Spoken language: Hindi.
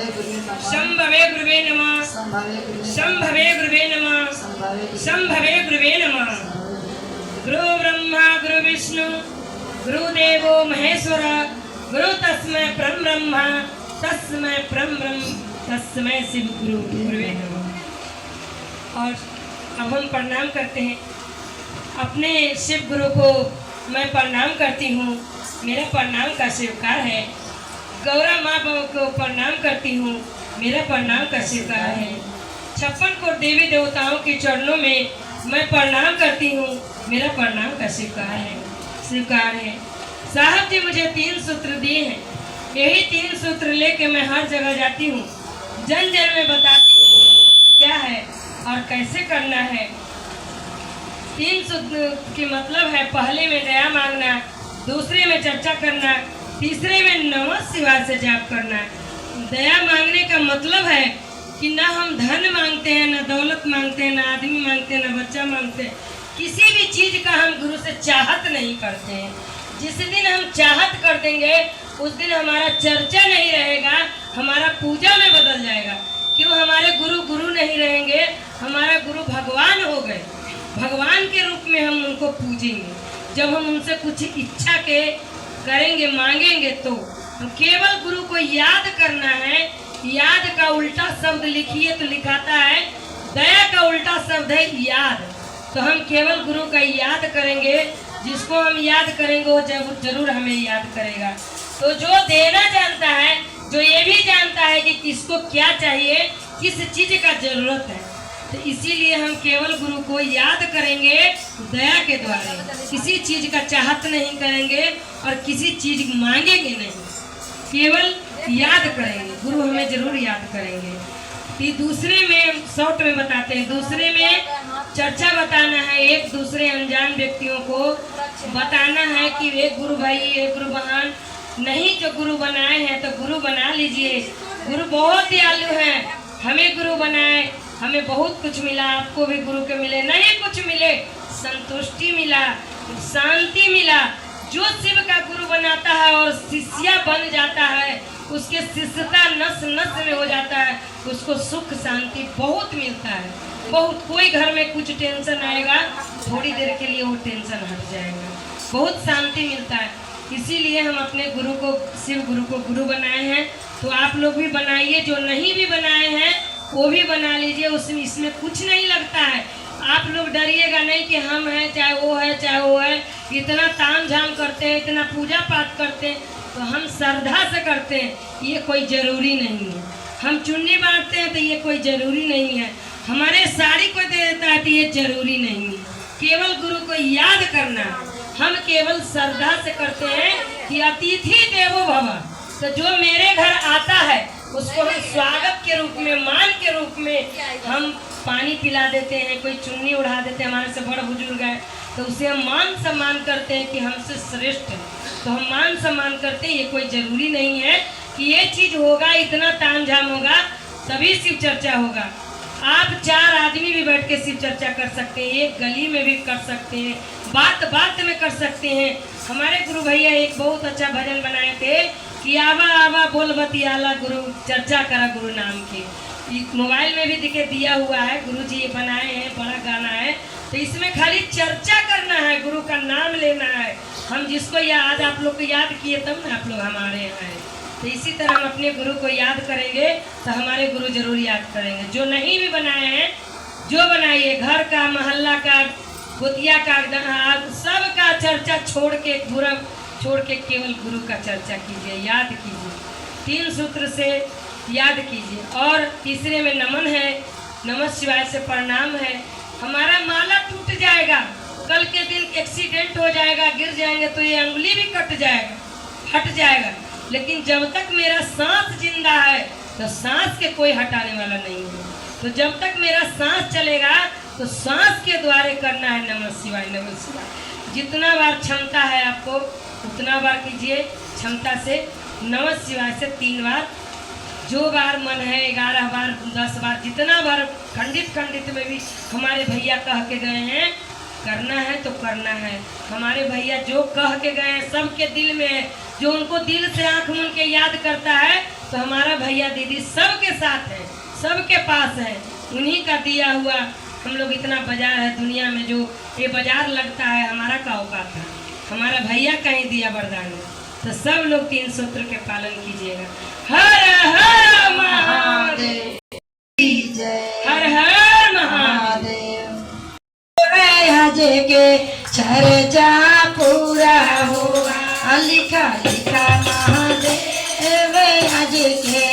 शंभवे गुरुवे नमः, शंभवे गुरुवे नमः, शंभवे गुरुवे नमः। गुरु ब्रह्मा गुरु विष्णु गुरुदेवो महेश्वर, गुरु तस्मै परम ब्रह्म तस्मै परम ब्रह्म तस्मै शिव गुरु गुरुवे नमः। और अब हम प्रणाम करते हैं अपने शिव गुरु को। मैं प्रणाम करती हूँ, मेरा प्रणाम का स्वीकार है। गौरा माँ बाबू को प्रणाम करती हूँ, मेरा प्रणाम का स्वीकार है। 56 कोटि देवी देवताओं के चरणों में मैं प्रणाम करती हूँ, मेरा प्रणाम का स्वीकार है। साहब जी मुझे 3 सूत्र दिए हैं, यही 3 सूत्र लेके मैं हर जगह जाती हूँ, जन जन में बताती हूँ क्या है और कैसे करना है। 3 सूत्र की मतलब है, पहले में दया मांगना, दूसरे में चर्चा करना, तीसरे में नमः शिवाय से जाप करना। दया मांगने का मतलब है कि ना हम धन मांगते हैं, ना दौलत मांगते हैं, ना आदमी मांगते हैं, ना बच्चा मांगते हैं। किसी भी चीज का हम गुरु से चाहत नहीं करते हैं। जिस दिन हम चाहत कर देंगे उस दिन हमारा चर्चा नहीं रहेगा, हमारा पूजा में बदल जाएगा। क्यों? हमारे गुरु गुरु नहीं रहेंगे, हमारा गुरु भगवान हो गए। भगवान के रूप में हम उनको पूजेंगे। जब हम उनसे कुछ इच्छा के करेंगे, मांगेंगे, तो हम केवल गुरु को याद करना है। याद का उल्टा शब्द लिखिए तो लिखाता है, दया का उल्टा शब्द है याद। तो हम केवल गुरु का याद करेंगे, जिसको हम याद करेंगे वो जरूर हमें याद करेगा। तो जो देना जानता है, जो ये भी जानता है कि किसको क्या चाहिए, किस चीज का जरूरत है, तो इसीलिए हम केवल गुरु को याद करेंगे दया के द्वारा। किसी चीज का चाहत नहीं करेंगे और किसी चीज मांगेंगे नहीं, केवल याद करेंगे। गुरु हमें जरूर याद करेंगे। दूसरे में शॉर्ट में बताते हैं, दूसरे में चर्चा बताना है। एक दूसरे अनजान व्यक्तियों को बताना है कि एक गुरु भाई, एक गुरु बहन नहीं, जो गुरु बनाए हैं तो गुरु बना लीजिए। गुरु बहुत दयालु हैं, हमें गुरु बनाए, हमें बहुत कुछ मिला, आपको भी गुरु के मिले, नहीं कुछ मिले, संतुष्टि मिला, शांति मिला। जो शिव का गुरु बनाता है और शिष्या बन जाता है, उसके शिष्यता नस नस में हो जाता है, उसको सुख शांति बहुत मिलता है। बहुत, कोई घर में कुछ टेंशन आएगा, थोड़ी देर के लिए वो टेंशन हट जाएगा, बहुत शांति मिलता है। इसीलिए हम अपने गुरु को, शिव गुरु को गुरु बनाए हैं। तो आप लोग भी बनाइए, जो नहीं भी बनाए हैं वो भी बना लीजिए। उसमें इसमें कुछ नहीं लगता है। आप लोग डरिएगा नहीं कि हम हैं चाहे वो है चाहे वो है। इतना ताम झाम करते हैं, इतना पूजा पाठ करते हैं, तो हम श्रद्धा से करते हैं, ये कोई ज़रूरी नहीं है। हम चुन्नी बांटते हैं तो ये कोई ज़रूरी नहीं है। हमारे साड़ी को दे देता है तो ये ज़रूरी नहीं है। केवल गुरु को याद करना, हम केवल श्रद्धा से करते हैं कि अतिथि देवो भव। तो जो मेरे घर आता है उसको हम स्वागत के रूप में, मान के रूप में हम पानी पिला देते हैं, कोई चुन्नी उड़ा देते हैं। हमारे से बड़ा बुजुर्ग है तो उसे हम मान सम्मान करते हैं कि हमसे श्रेष्ठ है, तो हम मान सम्मान करते हैं। ये कोई ज़रूरी नहीं है कि ये चीज़ होगा, इतना तामझाम होगा तभी शिव चर्चा होगा। आप 4 आदमी भी बैठ के शिव चर्चा कर सकते हैं, एक गली में भी कर सकते हैं, बात बात में कर सकते हैं। हमारे गुरु भैया एक बहुत अच्छा भजन बनाए थे कि आवा आवा बोल बतियाला गुरु, चर्चा करा गुरु नाम की। मोबाइल में भी दिखे दिया हुआ है, गुरु जी ये बनाए हैं, बड़ा गाना है। तो इसमें खाली चर्चा करना है, गुरु का नाम लेना है। हम जिसको याद, आप लोग को याद किए तब ना आप लोग हमारे यहाँ आए। तो इसी तरह हम अपने गुरु को याद करेंगे तो हमारे गुरु जरूर याद करेंगे। जो नहीं भी बनाए हैं, जो बनाइए, घर का, मोहल्ला का, गोतिया का, सब का चर्चा छोड़ के, गुरु छोड़ के केवल गुरु का चर्चा कीजिए, याद कीजिए। 3 सूत्र से याद कीजिए। और तीसरे में नमन है, नमः शिवाय से प्रणाम है। हमारा माला टूट जाएगा, कल के दिन एक्सीडेंट हो जाएगा, गिर जाएंगे तो ये अंगुली भी कट जाएगा, हट जाएगा। लेकिन जब तक मेरा सांस जिंदा है तो सांस के कोई हटाने वाला नहीं है। तो जब तक मेरा सांस चलेगा तो सांस के द्वारे करना है नमः शिवाय, नमः शिवाय। जितना बार क्षमता है आपको उतना बार कीजिए, क्षमता से नमः शिवाय से 3 बार। जो बार मन है 11 बार, 10 बार, जितना बार खंडित खंडित में भी हमारे भैया कह के गए हैं, करना है तो करना है। हमारे भैया जो कह के गए हैं सबके दिल में है। जो उनको दिल से आंख मूंद के याद करता है तो हमारा भैया दीदी सबके साथ है, सबके पास है। उन्हीं का दिया हुआ हम लोग इतना बाजार है दुनिया में, जो ये बाजार लगता है हमारा का औकात है, हमारा भैया का ही दिया वरदान है। तो सब लोग 3 सूत्र के पालन कीजिएगा। हर हर महादेव, हर हर महादेव। आज के चर्चा पूरा हुआ, लिखा लिखा महादेव आज के